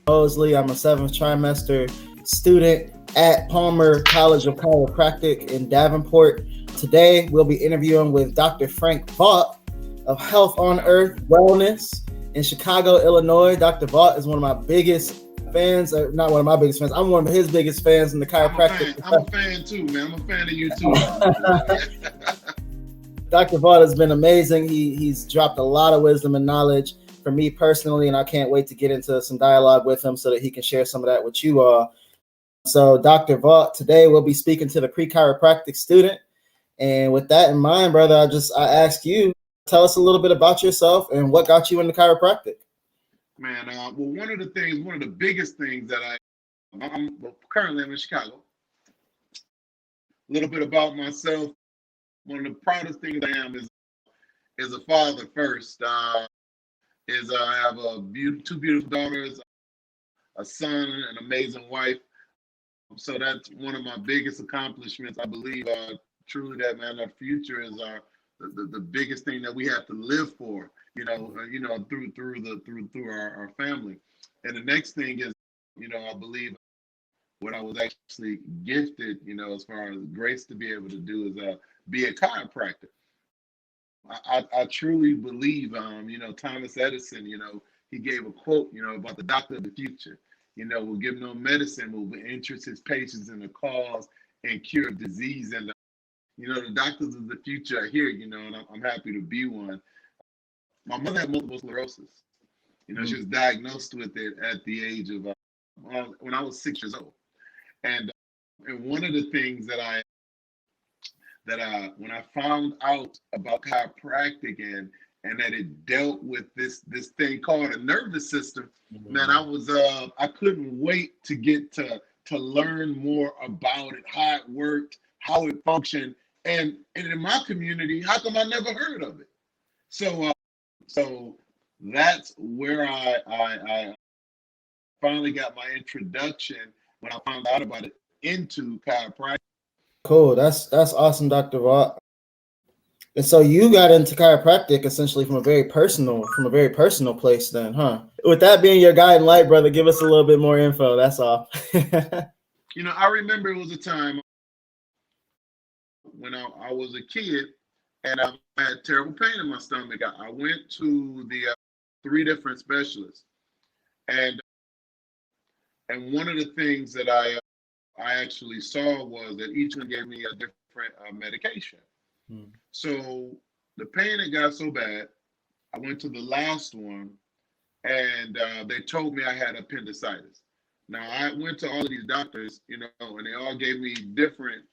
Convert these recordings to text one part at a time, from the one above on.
Mosley. I'm a seventh trimester student at Palmer College of Chiropractic in Davenport. Today, we'll be interviewing with Dr. Frank Vaught of Health on Earth Wellness in Chicago, Illinois. Dr. Vaught is one of my biggest fans, or not one of my biggest fans. I'm one of his biggest fans in the chiropractic. I'm a fan too, man. I'm a fan of you too. Dr. Vaught has been amazing. He's dropped a lot of wisdom and knowledge for me personally, and I can't wait to get into some dialogue with him so that he can share some of that with you all. So, Dr. Vaught, today we'll be speaking to the pre-chiropractic student. And with that in mind, brother, I ask you, tell us a little bit about yourself and what got you into chiropractic. Man, well, one of the biggest things that currently I'm in Chicago. A little bit about myself. One of the proudest things I am is a father first. I have two beautiful daughters, a son, an amazing wife. So that's one of my biggest accomplishments. I believe truly that, man, our future is the biggest thing that we have to live for. Through our family. And the next thing is, I believe what I was actually gifted, as far as grace to be able to do is be a chiropractor. I truly believe, Thomas Edison, he gave a quote, about the doctor of the future. Will give no medicine, will interest his patients in the cause and cure of disease. And, the doctors of the future are here, and I'm happy to be one. My mother had multiple sclerosis. She was diagnosed with it at the age of, when I was 6 years old. And one of the things that when I found out about chiropractic and that it dealt with this thing called a nervous system, man, I couldn't wait to get to learn more about it, how it worked, how it functioned, and in my community, how come I never heard of it? So that's where I finally got my introduction when I found out about it into chiropractic. Cool. That's awesome, Dr. Vaught. And so you got into chiropractic essentially from a very personal place then, huh? With that being your guiding light, brother, give us a little bit more info. That's all. I remember it was a time when I was a kid and I had terrible pain in my stomach. I went to the 3 different specialists, and one of the things that I actually saw was that each one gave me a different medication. So the pain had got so bad, I went to the last one, and they told me I had appendicitis. Now I went to all of these doctors, and they all gave me different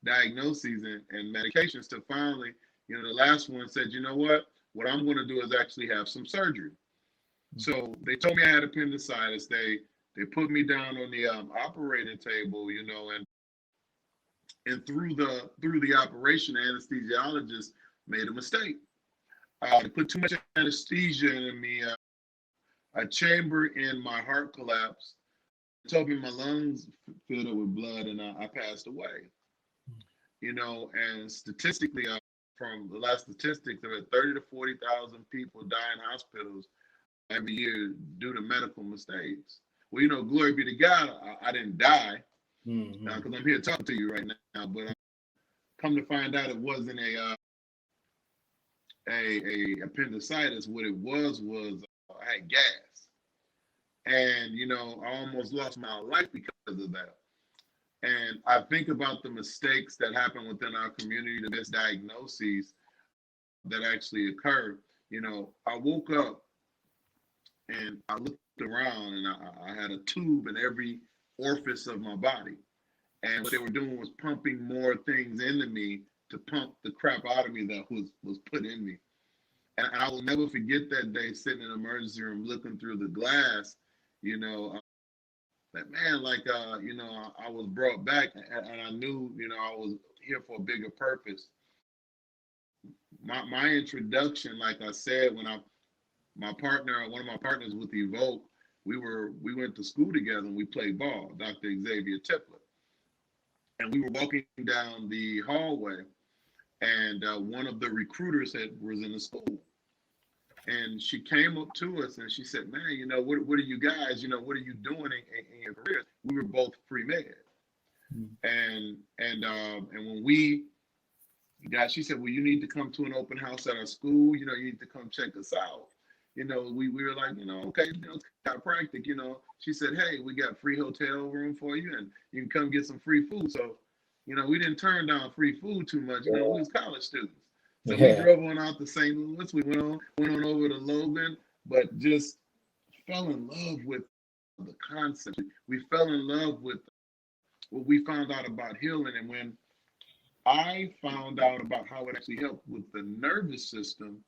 diagnoses and medications. To finally, the last one said, what I'm going to do is actually have some surgery. So they told me I had appendicitis. They put me down on the operating table, and through the operation, the anesthesiologist made a mistake. They put too much anesthesia in me. A chamber in my heart collapsed. They told me my lungs filled up with blood, and I passed away. And statistically, from the last statistics, there were 30 to 40,000 people die in hospitals every year due to medical mistakes. Well, glory be to God, I didn't die because I'm here talking to you right now. But come to find out, it wasn't a appendicitis. What it was I had gas, and I almost lost my life because of that. And I think about the mistakes that happen within our community, the misdiagnoses that actually occur. I woke up and I looked around, and I had a tube in every orifice of my body. And what they were doing was pumping more things into me to pump the crap out of me that was put in me. And I will never forget that day sitting in the emergency room looking through the glass, that man, I was brought back, and I knew, I was here for a bigger purpose. My introduction, like I said, when one of my partners with Evoke, we went to school together and we played ball, Dr. Xavier Tipler. And we were walking down the hallway, and one of the recruiters was in the school. And she came up to us and she said, "Man, what are you guys? What are you doing in your careers?" We were both pre-med, and when we got, she said, "Well, you need to come to an open house at our school. You need to come check us out." We were like, okay, chiropractic. She said, "Hey, we got free hotel room for you, and you can come get some free food." So, we didn't turn down free food too much. We was college students. So we drove on out to St. Louis. We went on over to Logan, but just fell in love with the concept. We fell in love with what we found out about healing. And when I found out about how it actually helped with the nervous system,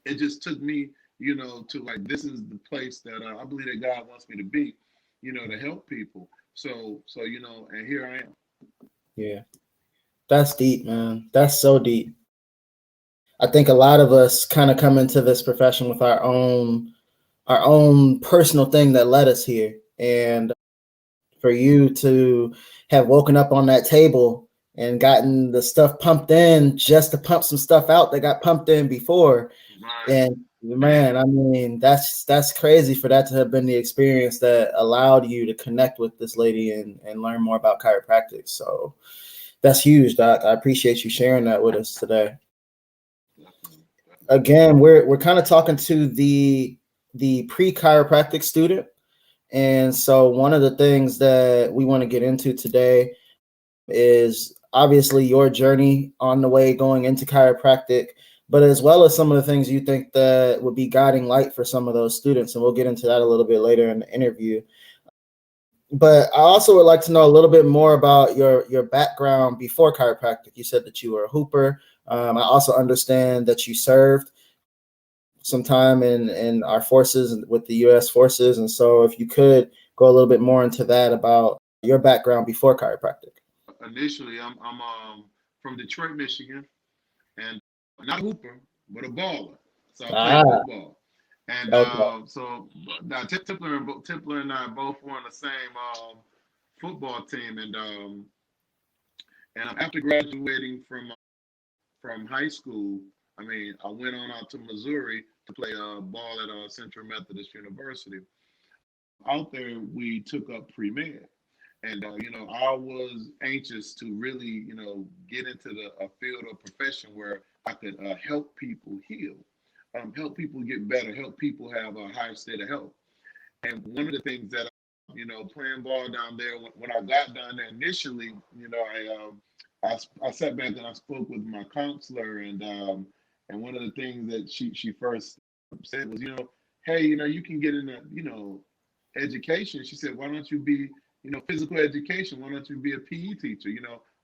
it just took me, to like, this is the place that I believe that God wants me to be, to help people. So, and here I am. Yeah. That's deep, man. That's so deep. I think a lot of us kind of come into this profession with our own personal thing that led us here. And for you to have woken up on that table and gotten the stuff pumped in just to pump some stuff out that got pumped in before. Right. And man, I mean, that's crazy for that to have been the experience that allowed you to connect with this lady and learn more about chiropractic. So that's huge, Doc. I appreciate you sharing that with us today. Again, we're kind of talking to the pre-chiropractic student. And so one of the things that we want to get into today is obviously your journey on the way going into chiropractic, but as well as some of the things you think that would be guiding light for some of those students. And we'll get into that a little bit later in the interview. But I also would like to know a little bit more about your background before chiropractic. You said that you were a hooper. I also understand that you served some time in our forces with the U.S. forces. And so if you could go a little bit more into that about your background before chiropractic. Initially, I'm from Detroit, Michigan, and not a hooper, but a baller. So I played football. And so now Tipler and I both were on the same football team. And after graduating from high school, I went on out to Missouri to play ball at Central Methodist University. Out there, we took up pre-med. And, I was anxious to really, get into a field or profession where I could help people heal, help people get better, help people have a higher state of health. And one of the things that, playing ball down there, when I got down there initially, I sat back and I spoke with my counselor, and one of the things that she first said was, hey, you can get into, education. She said, why don't you be, physical education? Why don't you be a PE teacher?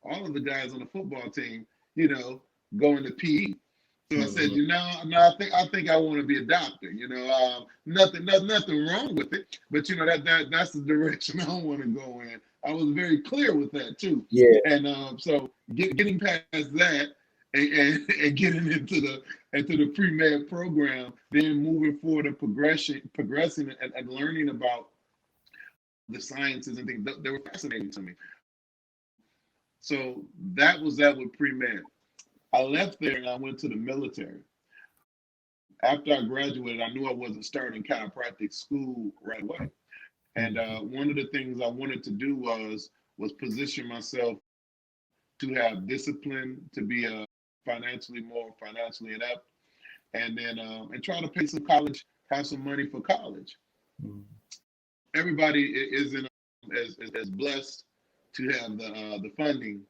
All of the guys on the football team, go into PE. So I said, no, I think I want to be a doctor. Nothing wrong with it, but that's the direction I want to go in. I was very clear with that too. Yeah. And so getting past that and getting into the pre-med program, then moving forward and progressing and learning about the sciences and things that were fascinating to me. So that was that with pre-med. I left there and I went to the military. After I graduated, I knew I wasn't starting chiropractic school right away. And one of the things I wanted to do was position myself to have discipline, to be more financially inept, and then and try to pay some college, have some money for college. Everybody isn't as blessed to have the funding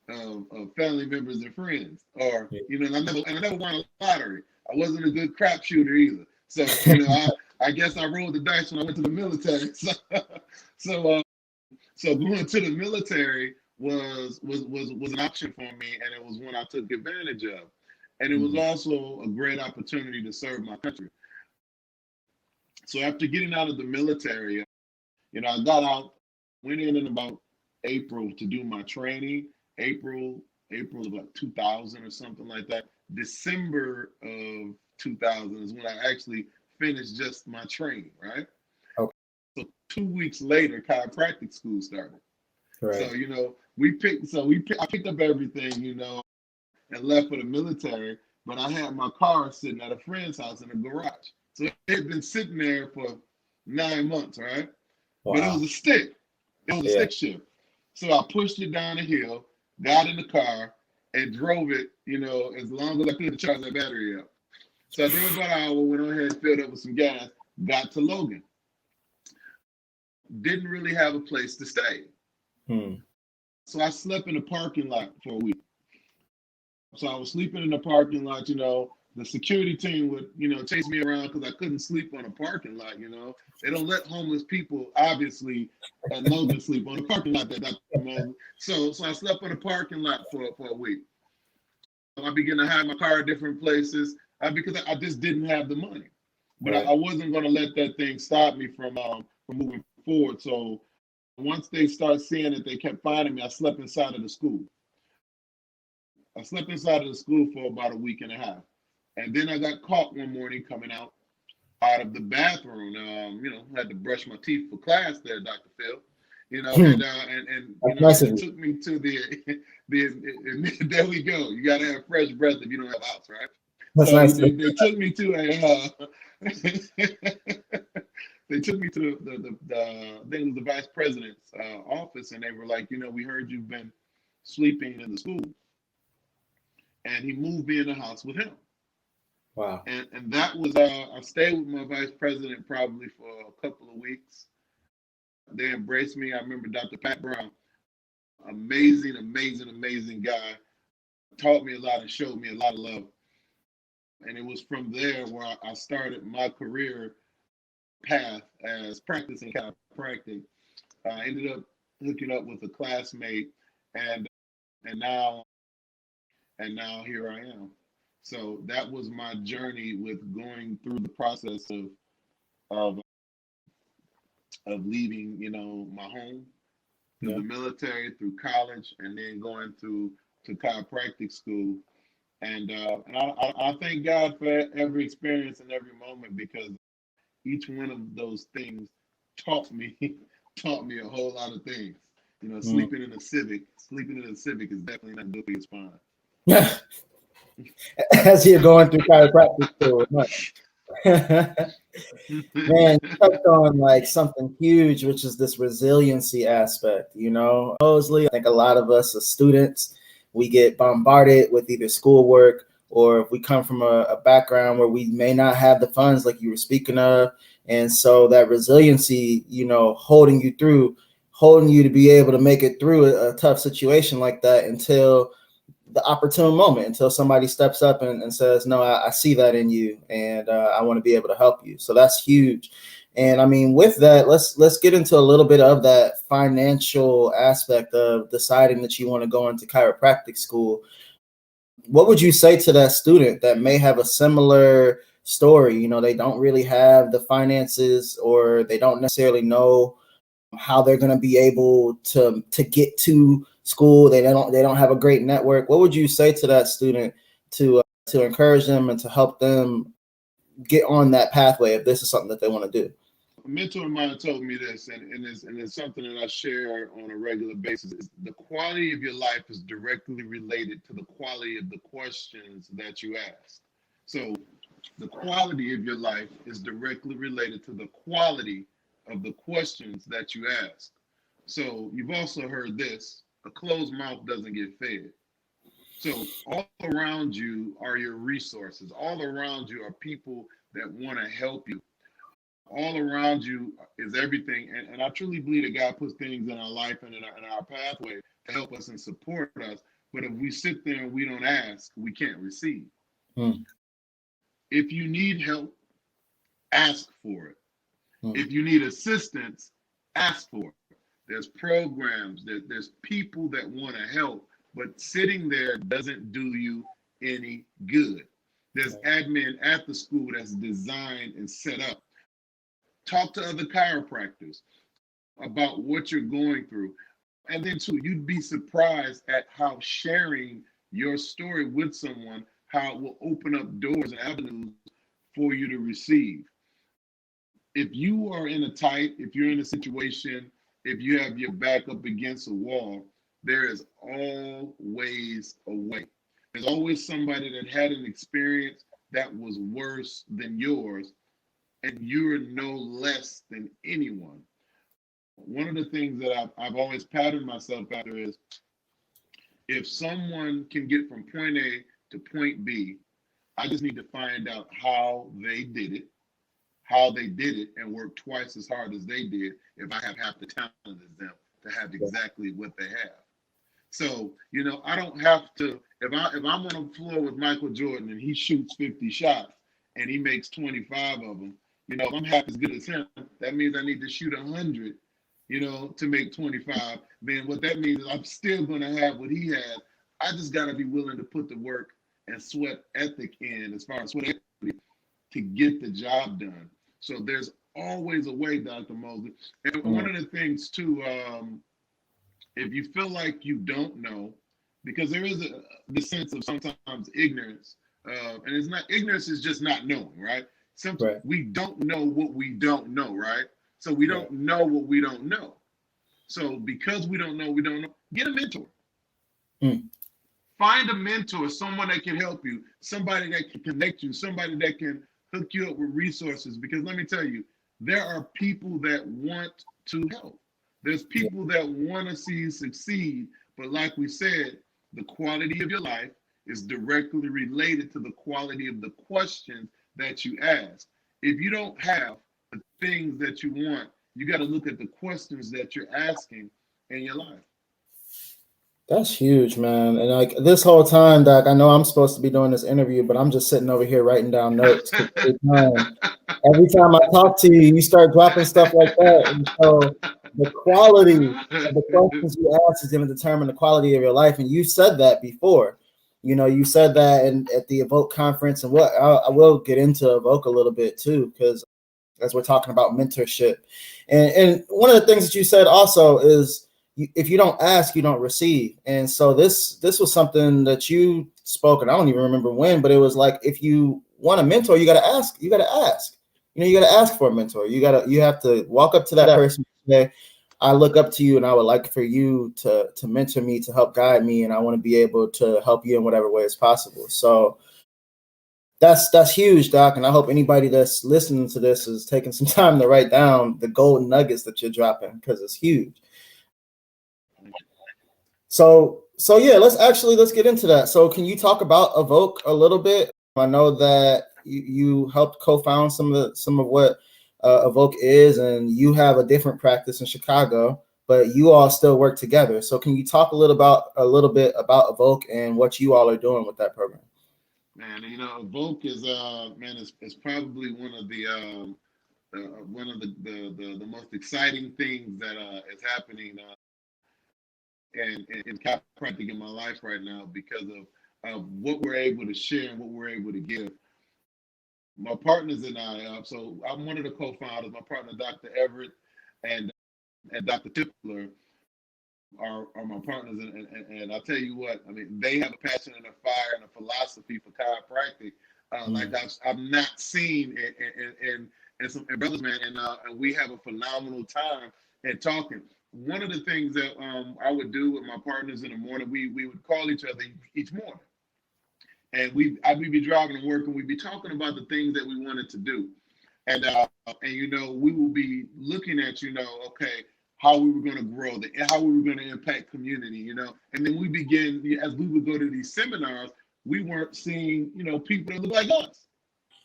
of family members and friends, or and I never won a lottery. I wasn't a good crap shooter either. So I guess I rolled the dice when I went to the military. So going to the military was an option for me, and it was one I took advantage of. And it was also a great opportunity to serve my country. So after getting out of the military, I got out, went in about April to do my training. April of like 2000 or something like that. December of 2000 is when I actually finished just my training, right? Okay. So 2 weeks later, chiropractic school started. Right. So, I picked up everything, and left for the military. but I had my car sitting at a friend's house in a garage. So it had been sitting there for 9 months, right? But it Wow. was a stick. It was a Yeah. stick shift. So I pushed it down the hill, got in the car, and drove it, as long as I could to charge that battery up. So I drove about an hour, went on ahead, filled up with some gas, got to Logan. Didn't really have a place to stay. So I slept in the parking lot for a week. So I was sleeping in the parking lot, the security team would, chase me around because I couldn't sleep on a parking lot, They don't let homeless people, obviously, at Logan sleep on the parking lot that Mosley. So I slept on the parking lot for a week. I began to hide my car at different places because I just didn't have the money. But Right. I wasn't going to let that thing stop me from moving forward. So once they started seeing it, they kept finding me. I slept inside of the school. I slept inside of the school for about a week and a half. And then I got caught one morning coming out of the bathroom. Had to brush my teeth for class there, Dr. Phil. They took me to the there we go. You gotta have fresh breath if you don't have house, right? That's So nice. they took me to a they took me to I think it was the vice president's office, and they were like, we heard you've been sleeping in the school. And he moved me in the house with him. Wow. And that was, I stayed with my vice president probably for a couple of weeks. They embraced me. I remember Dr. Pat Brown, amazing, amazing, amazing guy, taught me a lot and showed me a lot of love. And it was from there where I started my career path as practicing chiropractic. I ended up hooking up with a classmate, and now here I am. So that was my journey with going through the process of leaving, my home, through the military, through college, and then going to chiropractic school. And I thank God for every experience and every moment, because each one of those things taught me a whole lot of things. Sleeping in a Civic is definitely not good for your spine. Yeah. As you're going through chiropractic school. Man, you touched on like something huge, which is this resiliency aspect. Mosley, I think a lot of us as students, we get bombarded with either schoolwork, or if we come from a background where we may not have the funds like you were speaking of. And so that resiliency, holding you to be able to make it through a tough situation like that until the opportune moment, until somebody steps up and says, no, I see that in you, and I want to be able to help you. So that's huge. And I mean, with that, let's get into a little bit of that financial aspect of deciding that you want to go into chiropractic school. What would you say to that student that may have a similar story? They don't really have the finances, or they don't necessarily know how they're going to be able to get to school. They don't have a great network. What would you say to that student to encourage them and to help them get on that pathway if this is something that they want to do? A mentor of mine told me this, and it's something that I share on a regular basis. Is the quality of your life is directly related to the quality of the questions that you ask. So the quality of your life is directly related to the quality of the questions that you ask. So you've also heard this: a closed mouth doesn't get fed. So all around you are your resources. All around you are people that want to help you. All around you is everything. And I truly believe that God puts things in our life and in our pathway to help us and support us. But if we sit there and we don't ask, we can't receive. If you need help, ask for it. If you need assistance, ask for it. There's programs, there's people that want to help, but sitting there doesn't do you any good. There's admin at the school that's designed and set up. Talk to other chiropractors about what you're going through. And then too, you'd be surprised at how sharing your story with someone, how it will open up doors and avenues for you to receive. If you are if you're in a situation, if you have your back up against a wall, there is always a way. There's always somebody that had an experience that was worse than yours, and you're no less than anyone. One of the things that I've always patterned myself after is, if someone can get from point A to point B, I just need to find out how they did it, and work twice as hard as they did if I have half the talent as them to have exactly what they have. So, I don't have to, if I'm on the floor with Michael Jordan and he shoots 50 shots and he makes 25 of them, if I'm half as good as him, that means I need to shoot 100, to make 25. Then what that means is I'm still going to have what he has. I just got to be willing to put the work and sweat ethic in, as far as sweat equity, to get the job done. So there's always a way, Dr. Mosley. And one of the things too, if you feel like you don't know, because there is the sense of sometimes ignorance, and it's not, ignorance is just not knowing, right? Sometimes we don't know what we don't know, right? So we don't know what we don't know. So because we don't know, get a mentor. Find a mentor, someone that can help you, somebody that can connect you, somebody that can hook you up with resources. Because let me tell you, there are people that want to help. There's people that want to see you succeed. But like we said, the quality of your life is directly related to the quality of the questions that you ask. If you don't have the things that you want, you got to look at the questions that you're asking in your life. That's huge, man. And like this whole time, Doc, I know I'm supposed to be doing this interview, but I'm just sitting over here writing down notes. Every time I talk to you, you start dropping stuff like that. And so the quality of the questions you ask is going to determine the quality of your life. And you said that before. You said that at the Evoke conference, and what I will get into Evoke a little bit too, because as we're talking about mentorship. And one of the things that you said also is, if you don't ask, you don't receive. And so this was something that you spoke, and I don't even remember when, but it was like, if you want a mentor, you got to ask. You got to ask. You got to ask for a mentor. You have to walk up to that person and say, I look up to you, and I would like for you to mentor me, to help guide me, and I want to be able to help you in whatever way is possible. So that's huge, Doc. And I hope anybody that's listening to this is taking some time to write down the golden nuggets that you're dropping, because it's huge. So yeah, let's get into that. So can you talk about Evoke a little bit? I know that you helped co-found some of what Evoke is, and you have a different practice in Chicago, but you all still work together. So can you talk a little bit about Evoke and what you all are doing with that program? Man, Evoke is is probably one of the most exciting things that is happening in chiropractic in my life right now, because of what we're able to share and what we're able to give. My partners and I, so I'm one of the co-founders. My partner, Dr. Everett, and Dr. Tippler are my partners, and I'll tell you what, I mean, they have a passion and a fire and a philosophy for chiropractic like I've not seen in some brothers, man, and we have a phenomenal time at talking. One of the things that I would do with my partners in the morning, we would call each other each morning, and we'd be driving to work, and we'd be talking about the things that we wanted to do, and we will be looking at okay, how we were going to grow, how we were going to impact community, and then we begin, as we would go to these seminars, we weren't seeing people that look like us,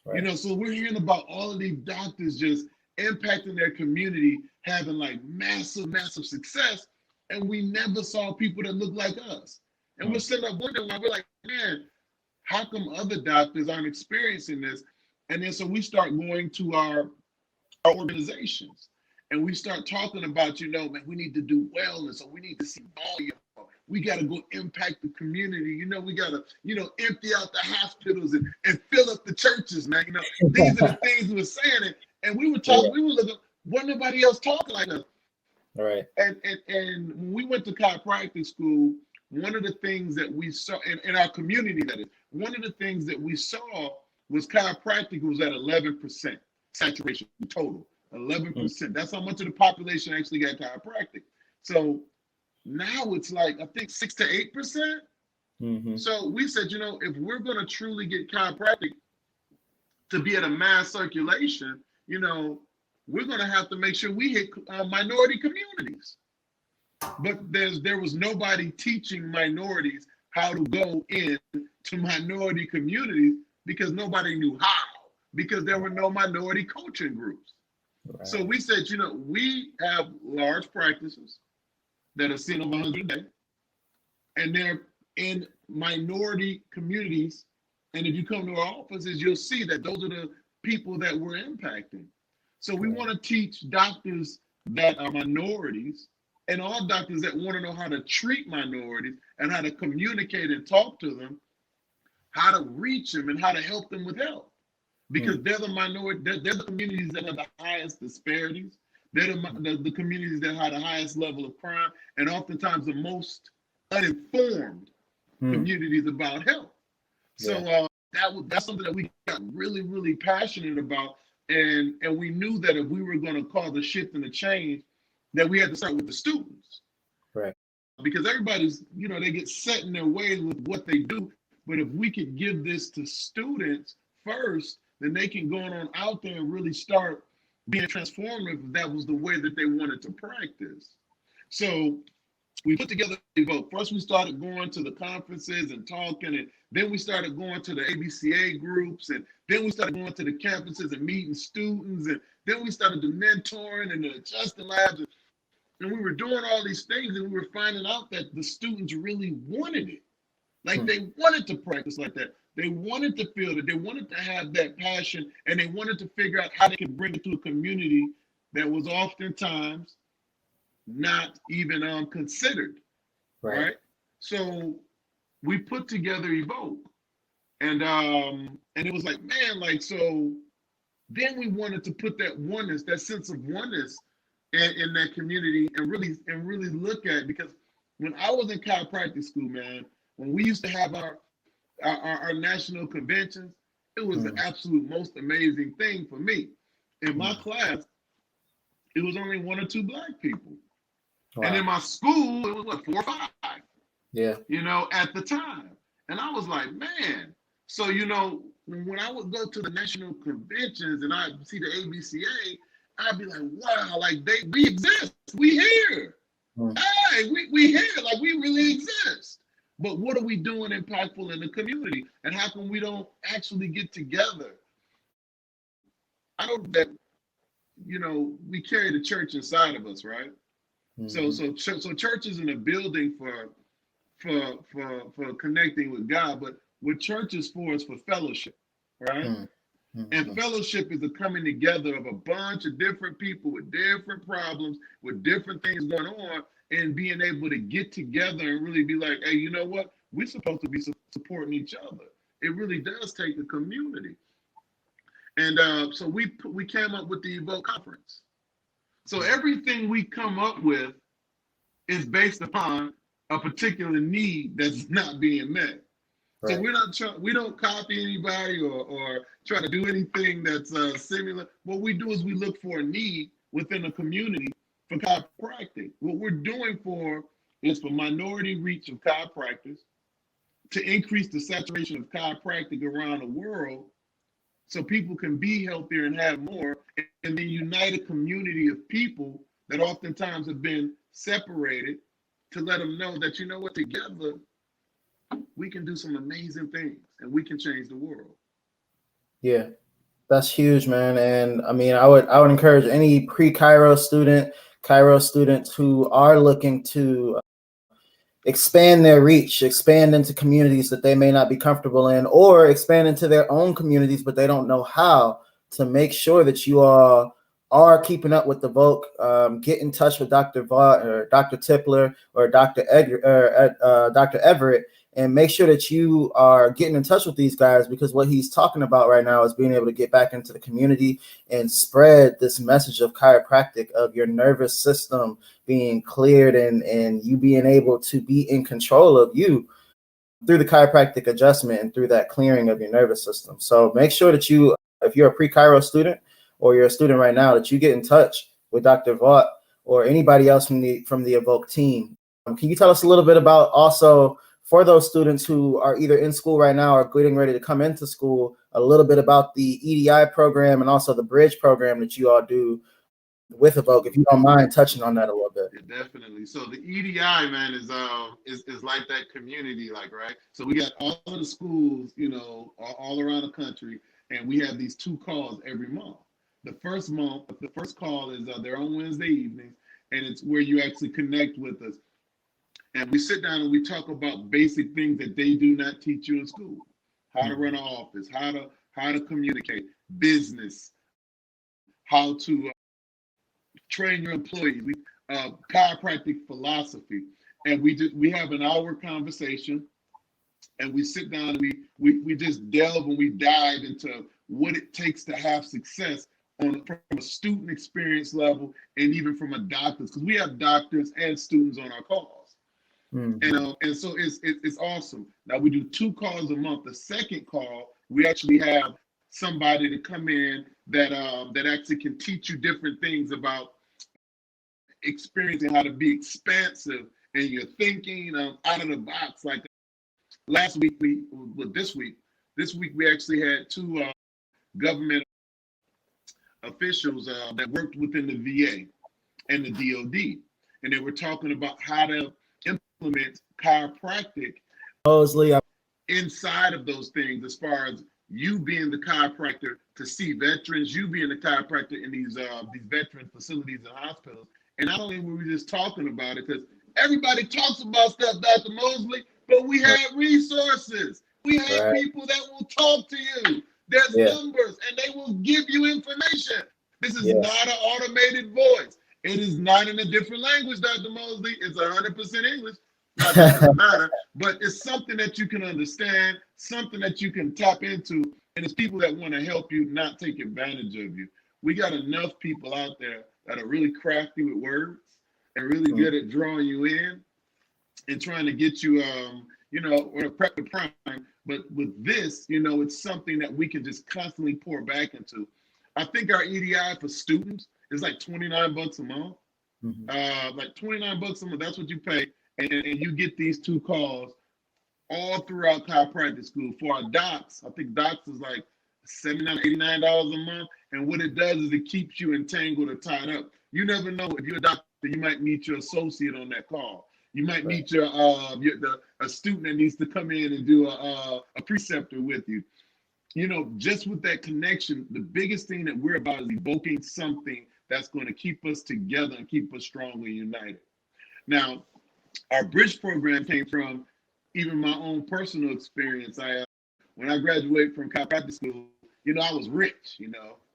right. So we're hearing about all of these doctors just impacting their community, having like massive success, and we never saw people that look like us. And we're sitting up wondering why. We're like, man, how come other doctors aren't experiencing this? And then so we start going to our organizations, and we start talking about, man, we need to do wellness, so we need to see volume. We got to go impact the community. We got to, empty out the hospitals and fill up the churches, man. These are the things we were saying. And we were talking, we were looking, wasn't nobody else talking like us. All right. And when we went to chiropractic school, one of the things that we saw in our community, that is, one of the things that we saw was chiropractic was at 11% saturation total. 11%. That's how much of the population actually got chiropractic. So now it's like, I think 6 to 8%. Mm-hmm. So we said, if we're going to truly get chiropractic to be at a mass circulation, we're going to have to make sure we hit minority communities. But there was nobody teaching minorities how to go in to minority communities because nobody knew how, because there were no minority coaching groups. Right. So we said, we have large practices that are seeing over 100 a day, and they're in minority communities. And if you come to our offices, you'll see that those are the people that we're impacting. So we want to teach doctors that are minorities and all doctors that want to know how to treat minorities and how to communicate and talk to them, how to reach them and how to help them with help. Because they're the minority, they're the communities that have the highest disparities. They're the communities that have the highest level of crime and oftentimes the most uninformed communities about health. So that's something that we got really, really passionate about. And we knew that if we were going to cause a shift and a change, that we had to start with the students. Right. Because everybody's, they get set in their ways with what they do. But if we could give this to students first, then they can go on out there and really start being transformative if that was the way that they wanted to practice. So we put together a vote. First, we started going to the conferences and talking, and then we started going to the ABCA groups, and then we started going to the campuses and meeting students, and then we started the mentoring and the adjusting labs, and we were doing all these things, and we were finding out that the students really wanted it. Like they wanted to practice like that. They wanted to feel it. They wanted to have that passion, and they wanted to figure out how they could bring it to a community that was oftentimes not even considered, right? So we put together Evoke, and it was like, man, like, so then we wanted to put that oneness, that sense of oneness in that community and really look at, because when I was in chiropractic school, man, when we used to have our national conventions, it was the absolute most amazing thing for me. In my class, it was only 1 or 2 Black people. Wow. And in my school, it was like 4 or 5. Yeah. At the time. And I was like, man. So, when I would go to the national conventions and I'd see the ABCA, I'd be like, wow, like we exist. We here. Hey, we here. Like we really exist. But what are we doing impactful in the community? And how come we don't actually get together? I know that, we carry the church inside of us, right? So church isn't a building for connecting with God, but what church is for is for fellowship, right? And fellowship is the coming together of a bunch of different people with different problems, with different things going on, and being able to get together and really be like, hey, you know what? We're supposed to be supporting each other. It really does take a community. And so we came up with the Evoke Conference. So everything we come up with is based upon a particular need that's not being met. Right. So we don't copy anybody or try to do anything that's similar. What we do is we look for a need within a community for chiropractic. What we're doing is for minority reach of chiropractors, to increase the saturation of chiropractic around the world so people can be healthier and have more, and then unite a community of people that oftentimes have been separated, to let them know that, together we can do some amazing things and we can change the world. Yeah, that's huge, man. And I mean, I would encourage any pre-Chiro students who are looking to expand their reach, expand into communities that they may not be comfortable in, or expand into their own communities, but they don't know how, to make sure that you are keeping up with the Vogue. Get in touch with Dr. Vaught or Dr. Tipler or Dr. Everett, and make sure that you are getting in touch with these guys, because what he's talking about right now is being able to get back into the community and spread this message of chiropractic, of your nervous system being cleared and you being able to be in control of you through the chiropractic adjustment and through that clearing of your nervous system. So make sure that you, if you're a pre-Chiro student or you're a student right now, that you get in touch with Dr. Vaught or anybody else from the Evoke team. Can you tell us a little bit about, also for those students who are either in school right now or getting ready to come into school, a little bit about the EDI program and also the bridge program that you all do with Evoke, if you don't mind touching on that a little bit. Yeah, definitely. So the EDI, man, is like that community, like, right. So we got all of the schools, you know, all around the country, and we have these 2 calls every month. The first call is they're on Wednesday evenings, and it's where you actually connect with us, and we sit down and we talk about basic things that they do not teach you in school: how to run an office, how to communicate, business, how to train your employees, chiropractic philosophy, and we have an hour conversation, and we sit down and we just delve and we dive into what it takes to have success from a student experience level and even from a doctor's, because we have doctors and students on our calls. And so it's awesome. Now we do 2 calls a month. The second call, we actually have somebody to come in that actually can teach you different things about experiencing how to be expansive in your thinking, out of the box. Like last week, this week we actually had 2 government officials that worked within the VA and the DOD, and they were talking about how to implement chiropractic Mosley, inside of those things, as far as you being the chiropractor to see veterans, you being the chiropractor in these veteran facilities and hospitals. And not only were we just talking about it, because everybody talks about stuff, Dr. Mosley, but we have resources. We have people that will talk to you. There's numbers, and they will give you information. This is not an automated voice. It is not in a different language, Dr. Mosley. It's 100% English. Not that it doesn't matter, but it's something that you can understand, something that you can tap into, and it's people that want to help you, not take advantage of you. We got enough people out there that are really crafty with words and really good at drawing you in and trying to get you, or prep the prime. But with this, it's something that we can just constantly pour back into. I think our EDI for students is like $29 a month. Like $29 a month. That's what you pay, and you get these 2 calls all throughout chiropractic school. For our docs, I think docs is like $79, $89 a month. And what it does is it keeps you entangled or tied up. You never know, if you're a doctor, you might meet your associate on that call. You might meet a student that needs to come in and do a preceptor with you. Just with that connection, the biggest thing that we're about is evoking something that's going to keep us together and keep us strongly united. Now, our bridge program came from even my own personal experience. When I graduated from chiropractic school, I was rich.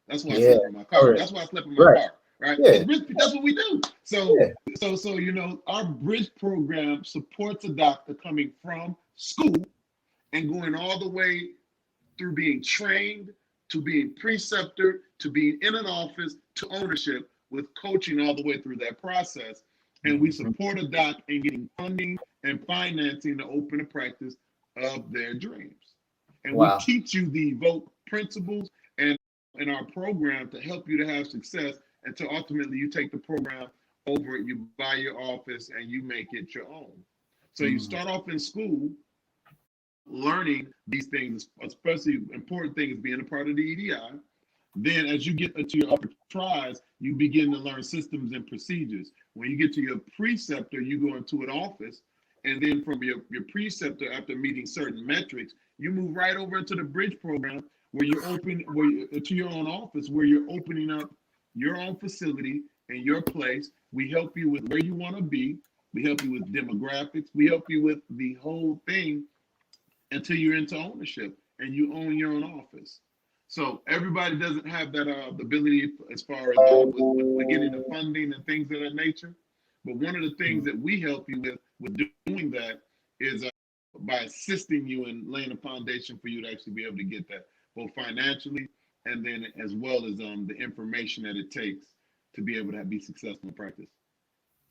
That's why I slept in my car. That's why I slept in my car. Right? Yeah. That's what we do. So our bridge program supports a doctor coming from school and going all the way through being trained to being preceptor to being in an office to ownership, with coaching all the way through that process. And we support a doc in getting funding and financing to open a practice of their dreams. And we teach you the Evoke principles and in our program to help you to have success, and to ultimately you take the program over, you buy your office, and you make it your own. So you start off in school learning these things, especially important things, being a part of the EDI. Then as you get to your upper tries, you begin to learn systems and procedures. When you get to your preceptor, you go into an office, and then from your preceptor, after meeting certain metrics, you move right over into the bridge program, where you're to your own office, where you're opening up your own facility and your place. We help you with where you want to be. We help you with demographics. We help you with the whole thing until you're into ownership and you own your own office. So everybody doesn't have that the ability as far as with getting the funding and things of that nature. But one of the things that we help you with doing that is by assisting you in laying a foundation for you to actually be able to get that, both financially and then as well as the information that it takes to be able to be successful in practice.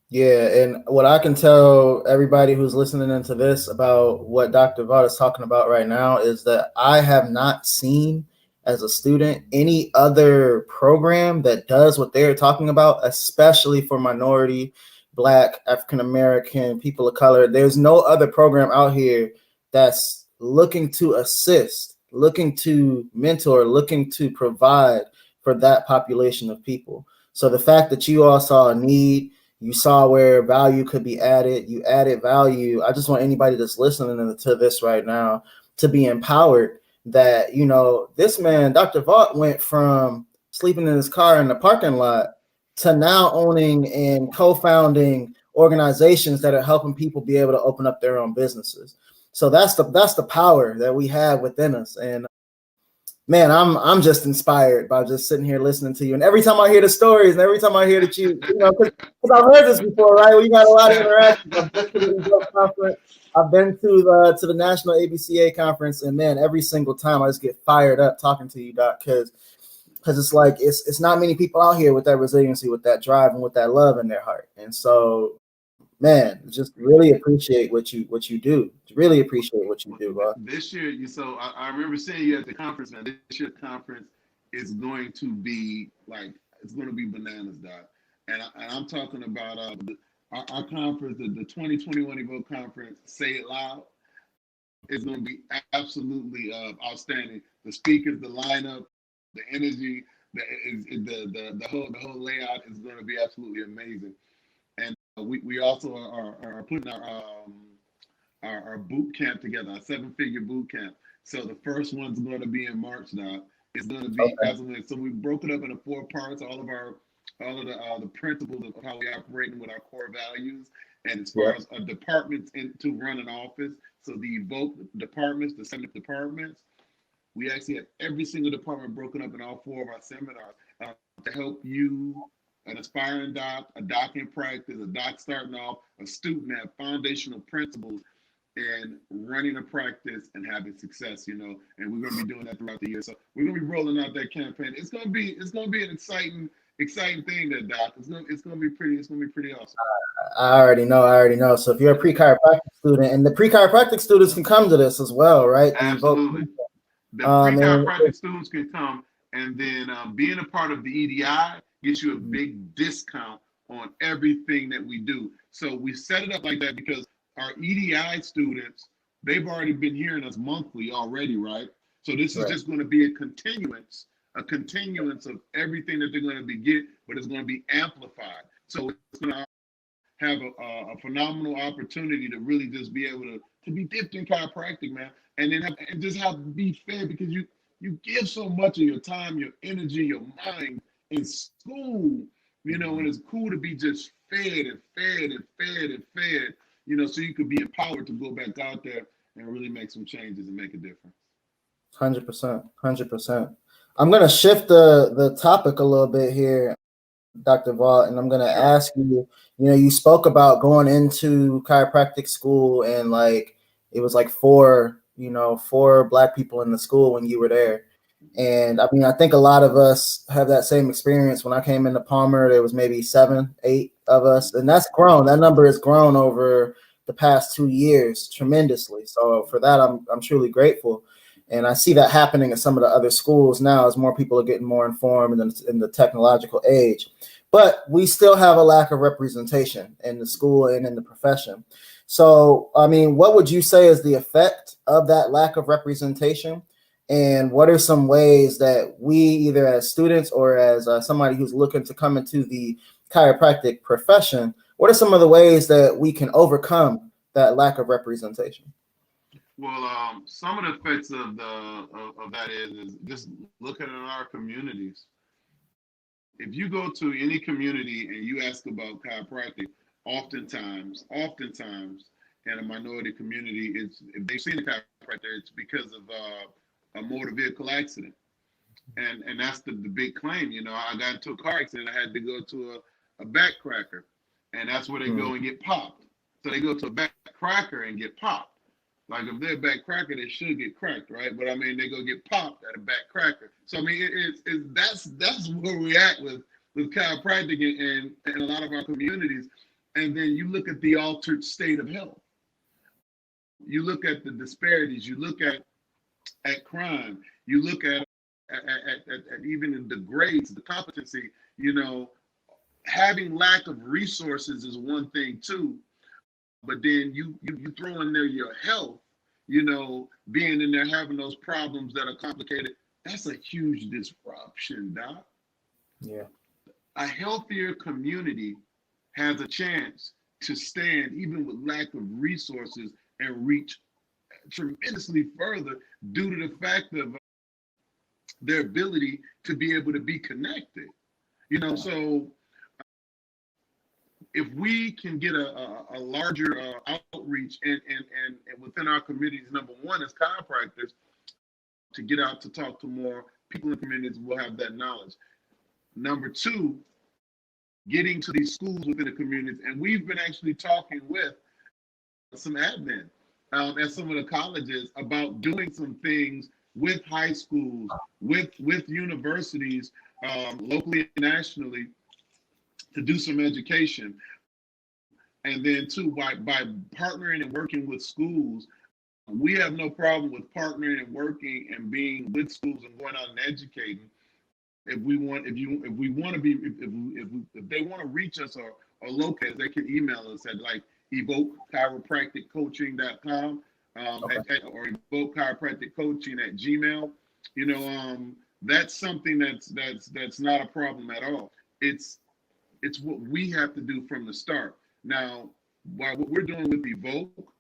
Yeah, and what I can tell everybody who's listening into this about what Dr. Vaught is talking about right now is that I have not seen as a student any other program that does what they're talking about, especially for minority Black, African American, people of color. There's no other program out here that's looking to assist, looking to mentor, looking to provide for that population of people. So the fact that you all saw a need, you saw where value could be added, you added value. I just want anybody that's listening to this right now to be empowered that, you know, this man, Dr. Vaught, went from sleeping in his car in the parking lot to now owning and co-founding organizations that are helping people be able to open up their own businesses. So that's the power that we have within us. And man, I'm just inspired by just sitting here listening to you. And every time I hear the stories, and every time I hear that you know, because I've heard this before, right? We got a lot of interactions. I've been to the conference. I've been to the National ABCA conference, and man, every single time I just get fired up talking to you, Doc, because it's like it's not many people out here with that resiliency, with that drive, and with that love in their heart. And so, man, just really appreciate what you do. Really appreciate what you do, bro. This year, I remember seeing you at the conference, man. This year's conference is going to be it's going to be bananas, Doc. And I'm talking about our conference, the 2021 Evoke Conference, Say It Loud, is going to be absolutely outstanding. The speakers, the lineup, the energy, the whole layout is going to be absolutely amazing. And we also are putting our boot camp together, our 7-figure boot camp. So the first one's going to be in March now. It's going to be so we broke it up into 4 parts. All of the principles of how we operate with our core values, and as far as departments to run an office. So the Evoke departments, the 7 departments, we actually have every single department broken up in all 4 of our seminars to help you, an aspiring doc, a doc in practice, a doc starting off, a student, have foundational principles and running a practice and having success, you know. And we're going to be doing that throughout the year. So we're going to be rolling out that campaign. It's going to be an exciting thing, that doc. It's going to be pretty awesome. I already know. So if you're a pre-chiropractic student, and the pre-chiropractic students can come to this as well, right? Absolutely. The pre-chiropractic students can come, and then being a part of the EDI gets you a big discount on everything that we do. So we set it up like that because our EDI students, they've already been hearing us monthly already, right? So this is just going to be a continuance of everything that they're going to be getting, but it's going to be amplified. So it's going to have a phenomenal opportunity to really just be able to be dipped in chiropractic, man, and then just have to be fed, because you give so much of your time, your energy, your mind in school, you know, and it's cool to be just fed and fed and fed and fed, you know, so you could be empowered to go back out there and really make some changes and make a difference. 100%. I'm going to shift the topic a little bit here, Dr. Vaught, and I'm going to ask you, you know, you spoke about going into chiropractic school, and like it was like 4 Black people in the school when you were there. And I mean, I think a lot of us have that same experience. When I came into Palmer, there was maybe 7, 8 of us, and that's grown. That number has grown over the past 2 years tremendously. So for that, I'm truly grateful. And I see that happening in some of the other schools now as more people are getting more informed in the technological age. But we still have a lack of representation in the school and in the profession. So, I mean, what would you say is the effect of that lack of representation? And what are some ways that we, either as students or as somebody who's looking to come into the chiropractic profession, what are some of the ways that we can overcome that lack of representation? Well, some of the effects of that is just looking at our communities. If you go to any community and you ask about chiropractic, oftentimes, in a minority community, if they've seen a chiropractor, it's because of a motor vehicle accident, and that's the big claim. You know, I got into a car accident. I had to go to a back cracker, and that's where they go and get popped. So they go to a back cracker and get popped. Like if they're a back cracker, they should get cracked, right? But I mean, they go get popped at a back cracker. So I mean, that's where we're at with chiropractic in a lot of our communities. And then you look at the altered state of health. You look at the disparities. You look at crime. You look at even in the grades, the competency. You know, having lack of resources is one thing too, but then you throw in there your health, being in there having those problems that are complicated. That's a huge disruption, Doc. Yeah. A healthier community has a chance to stand even with lack of resources and reach tremendously further due to the fact of their ability to be able to be connected. So if we can get a larger outreach and within our communities, number one, as chiropractors, to get out to talk to more people in communities, will have that knowledge. Number two, getting to these schools within the communities. And we've been actually talking with some admin at some of the colleges about doing some things with high schools, with universities, locally and nationally, to do some education. And then too, by partnering and working with schools, we have no problem with partnering and working and being with schools and going out and educating. If they want to reach us or locate us, they can email us at like evokechiropracticcoaching.com Okay. or evokechiropracticcoaching@gmail. That's something that's not a problem at all. It's what we have to do from the start. Now, while what we're doing with Evoke,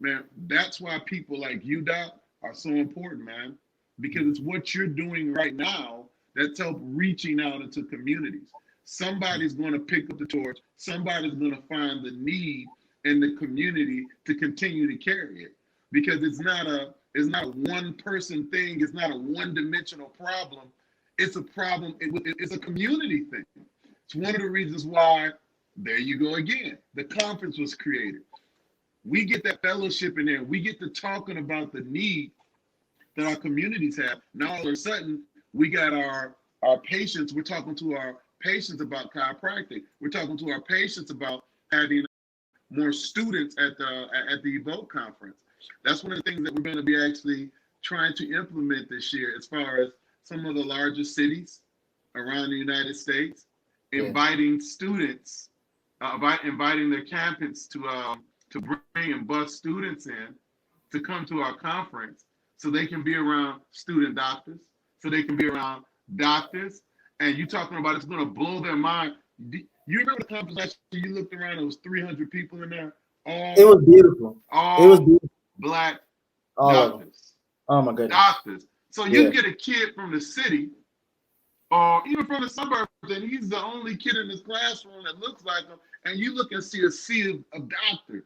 man, that's why people like you, Doc, are so important, man, because it's what you're doing right now that's help reaching out into communities. Somebody's going to pick up the torch. Somebody's going to find the need in the community to continue to carry it, because it's not a one person thing. It's not a one-dimensional problem. It's a problem. It's a community thing. It's one of the reasons why, there you go again, the conference was created. We get that fellowship in there. We get to talking about the need that our communities have. Now all of a sudden, we got our patients. We're talking to our patients about chiropractic. We're talking to our patients about having more students at the Evoke conference. That's one of the things that we're going to be actually trying to implement this year, as far as some of the largest cities around the United States, inviting students, inviting their campus to bring and bus students in to come to our conference, so they can be around student doctors, so they can be around doctors. And you talking about it's going to blow their mind. You remember the conference last year? You looked around, there was 300 people in there. It was beautiful. It was beautiful. Black doctors. Oh my goodness. Doctors. So you get a kid from the city or even from the suburbs, and he's the only kid in his classroom that looks like him, and you look and see a sea of doctors.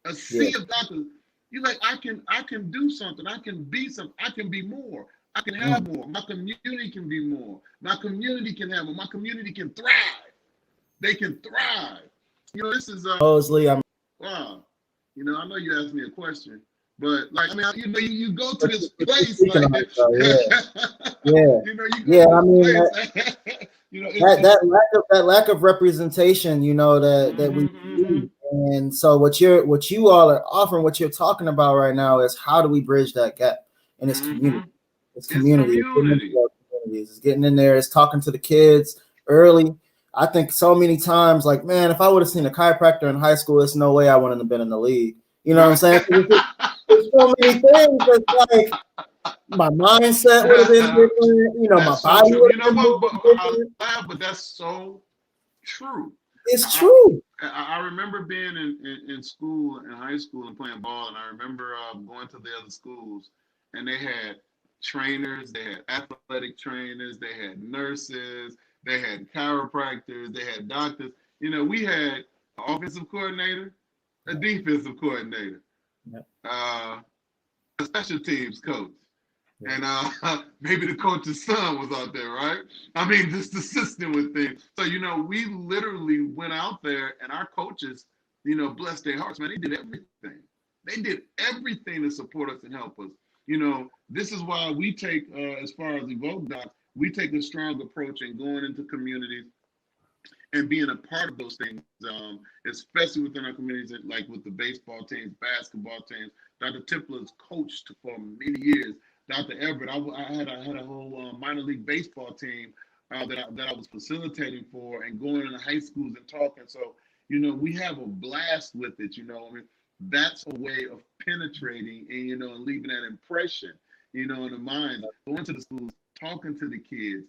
A sea of doctors. You're like, I can do something. I can be something. I can be more. I can have more. My community can be more. My community can have more. My community can thrive. They can thrive. This is Mosley. Wow. I know you asked me a question, but like, I mean, you go to this place, like, I mean, that lack of representation, that we need. And so what you all are offering, what you're talking about right now, is how do we bridge that gap in this community? It's community. It's getting in there. It's talking to the kids early. I think so many times, like, man, if I would have seen a chiropractor in high school, there's no way I wouldn't have been in the league. You know what I'm saying? There's so many things that's like, my mindset would have been different. My body would have been different. But that's so true. It's true. I remember being in school, in high school, and playing ball, and I remember going to the other schools, and they had trainers, they had athletic trainers, they had nurses, they had chiropractors, they had doctors. We had an offensive coordinator, a defensive coordinator, a special teams coach. And maybe the coach's son was out there, right? I mean, just assisting with things. So, we literally went out there, and our coaches, bless their hearts, man, they did everything. They did everything to support us and help us. This is why we take, as far as Evoke Docs, we take a strong approach in going into communities and being a part of those things, especially within our communities, like with the baseball teams, basketball teams. Dr. Tipler's coached for many years. Dr. Everett, I had a whole minor league baseball team that I was facilitating for, and going into high schools and talking. So, we have a blast with it. I mean, that's a way of penetrating and, and leaving that impression, in the minds, going to the schools, talking to the kids,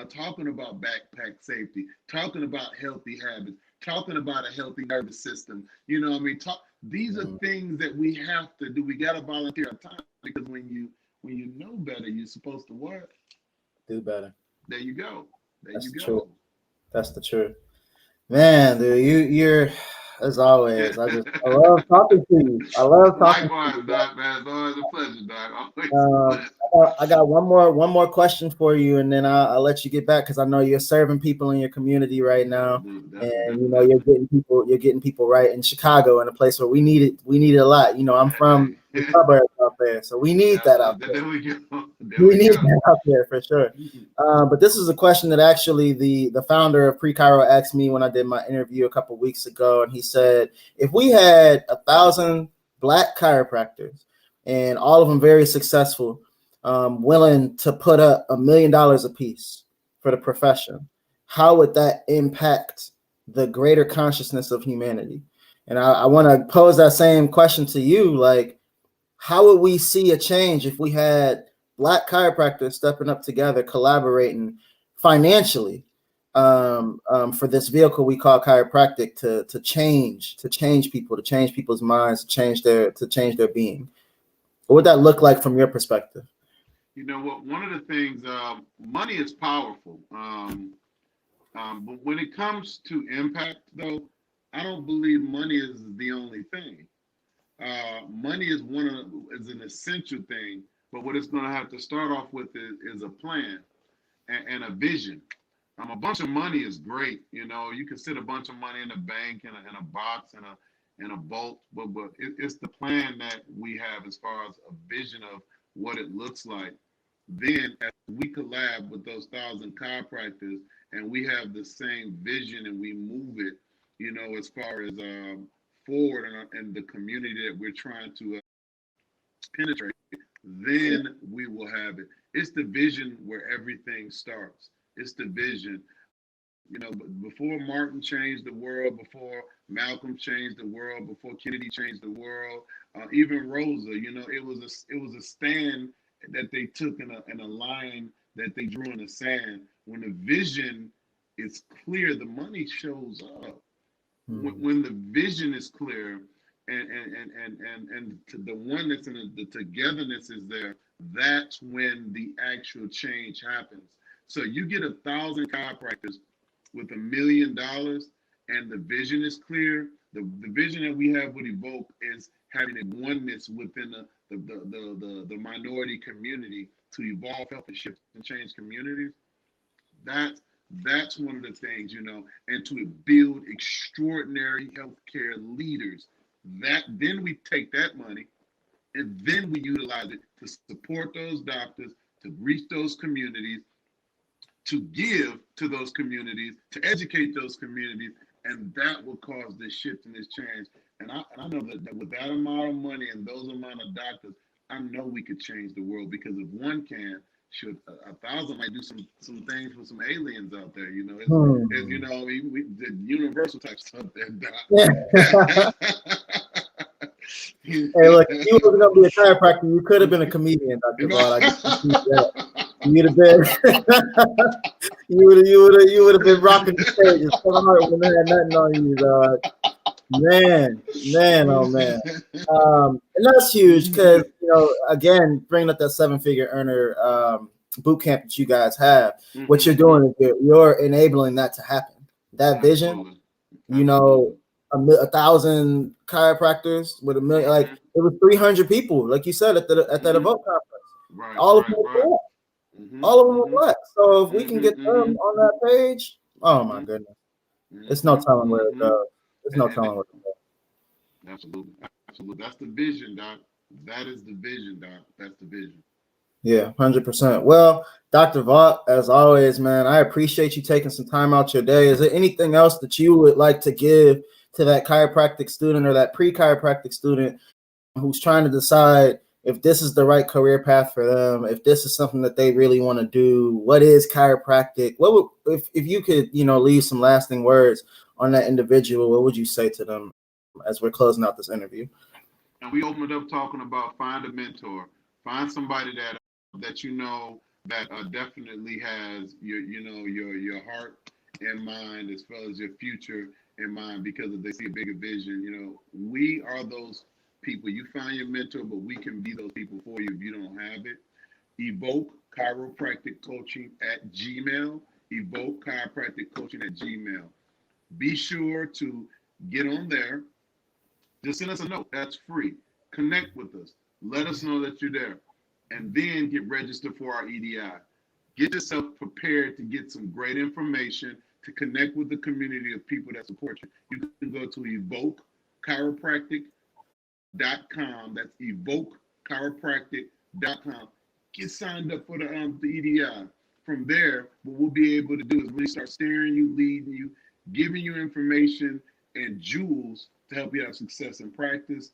talking about backpack safety, talking about healthy habits, talking about a healthy nervous system. I mean, these are things that we have to do. We got to volunteer our time, because when you know better, you're supposed to what? Do better. There you go. That's the truth. That's the truth. Man, dude, you're as always. I love talking to you. I love talking Likewise, to you. Doc, man. It's always a pleasure, Doc. I got one more question for you, and then I'll let you get back, because I know you're serving people in your community right now, and you're getting people right in Chicago, in a place where we need it a lot. I'm from the suburbs out there, so we need that out there. There we go. We need that out there for sure. But this is a question that actually the founder of Pre-Chiro asked me when I did my interview a couple of weeks ago, and he said, if we had 1,000 Black chiropractors, and all of them very successful, willing to put up $1 million a piece for the profession, how would that impact the greater consciousness of humanity? And I want to pose that same question to you. Like, how would we see a change if we had Black chiropractors stepping up together, collaborating financially for this vehicle we call chiropractic to change people, to change people's minds, to change their being? What would that look like from your perspective? What? One of the things, money is powerful. But when it comes to impact, though, I don't believe money is the only thing. Money is an essential thing, but what it's going to have to start off with is a plan and a vision. A bunch of money is great. You can sit a bunch of money in a bank, in a box, in a vault, but it's the plan that we have as far as a vision of what it looks like. Then, as we collab with those 1,000 chiropractors, and we have the same vision, and we move it, as far as forward in the community that we're trying to penetrate, then we will have it. It's the vision where everything starts. It's the vision. Before Martin changed the world, before Malcolm changed the world, before Kennedy changed the world, even Rosa, it was a stand that they took in a line that they drew in the sand. When the vision is clear, the money shows up. When the vision is clear, and the oneness and the togetherness is there, that's when the actual change happens. So you get 1,000 chiropractors with $1 million, and the vision is clear. The vision that we have with Evoke is having a oneness within the minority community to evolve, help, and shift and change communities. That's one of the things, and to build extraordinary healthcare leaders. Then we take that money, and then we utilize it to support those doctors, to reach those communities, to give to those communities, to educate those communities, and that will cause this shift and this change. And I know that with that amount of money and those amount of doctors, I know we could change the world, because if one can, should 1,000 might do some things for some aliens out there. It's the universal type stuff there. Hey, look, if you wasn't gonna be a chiropractor, you could have been a comedian, Dr. Vaught. You'd have been, you would have been rocking the stage. It's so hard when they had nothing on you, dog. Man, oh man. And that's huge, because again, bringing up that 7-figure earner boot camp that you guys have, what you're doing is you're enabling that to happen. That vision, 1,000 chiropractors with $1 million, like it was 300 people, like you said, at that Evoke conference. Right, all of them were black. All of them were black. So if we can get them on that page, oh my goodness, it's no telling where it goes. It's no telling where it goes. Absolutely. That's the vision, Doc. That is the vision, Doc. That's the vision. Yeah, 100%. Well, Dr. Vaught, as always, man, I appreciate you taking some time out your day. Is there anything else that you would like to give to that chiropractic student or that pre-chiropractic student who's trying to decide if this is the right career path for them, if this is something that they really want to do, what is chiropractic? What would, if you could, leave some lasting words on that individual, what would you say to them as we're closing out this interview? And we opened up talking about find a mentor, find somebody that that definitely has your heart in mind as well as your future in mind, because if they see a bigger vision, we are those people. You find your mentor, but we can be those people for you if you don't have it. Evoke chiropractic coaching at Gmail. Evoke chiropractic coaching at Gmail. Be sure to get on there. Just send us a note. That's free. Connect with us. Let us know that you're there. And then get registered for our EDI. Get yourself prepared to get some great information, to connect with the community of people that support you. You can go to evokechiropractic.com. That's evokechiropractic.com. Get signed up for the EDI. From there, what we'll be able to do is really start steering you, leading you, giving you information and jewels to help you have success in practice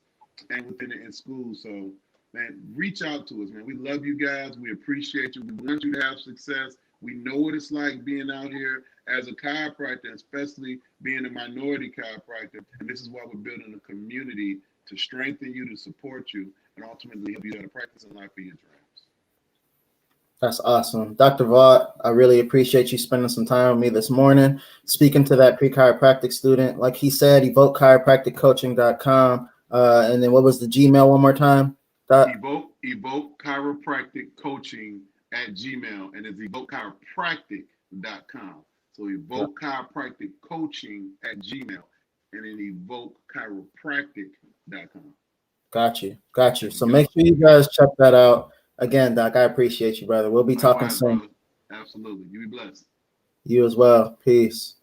and within it in school. So, man, reach out to us, man. We love you guys. We appreciate you. We want you to have success. We know what it's like being out here as a chiropractor, especially being a minority chiropractor. And this is why we're building a community to strengthen you, to support you, and ultimately help you to practice in life for your dreams. That's awesome. Dr. Vaught, I really appreciate you spending some time with me this morning, speaking to that pre-chiropractic student. Like he said, evokechiropracticcoaching.com. And then what was the Gmail one more time? Evoke chiropractic coaching at Gmail, and it's evokechiropractic.com. So evoke chiropractic coaching at Gmail, and then evokechiropractic.com. Got you. So make sure you guys check that out. Again, Doc, I appreciate you, brother. We'll be talking soon. Brother. Absolutely. You be blessed. You as well. Peace.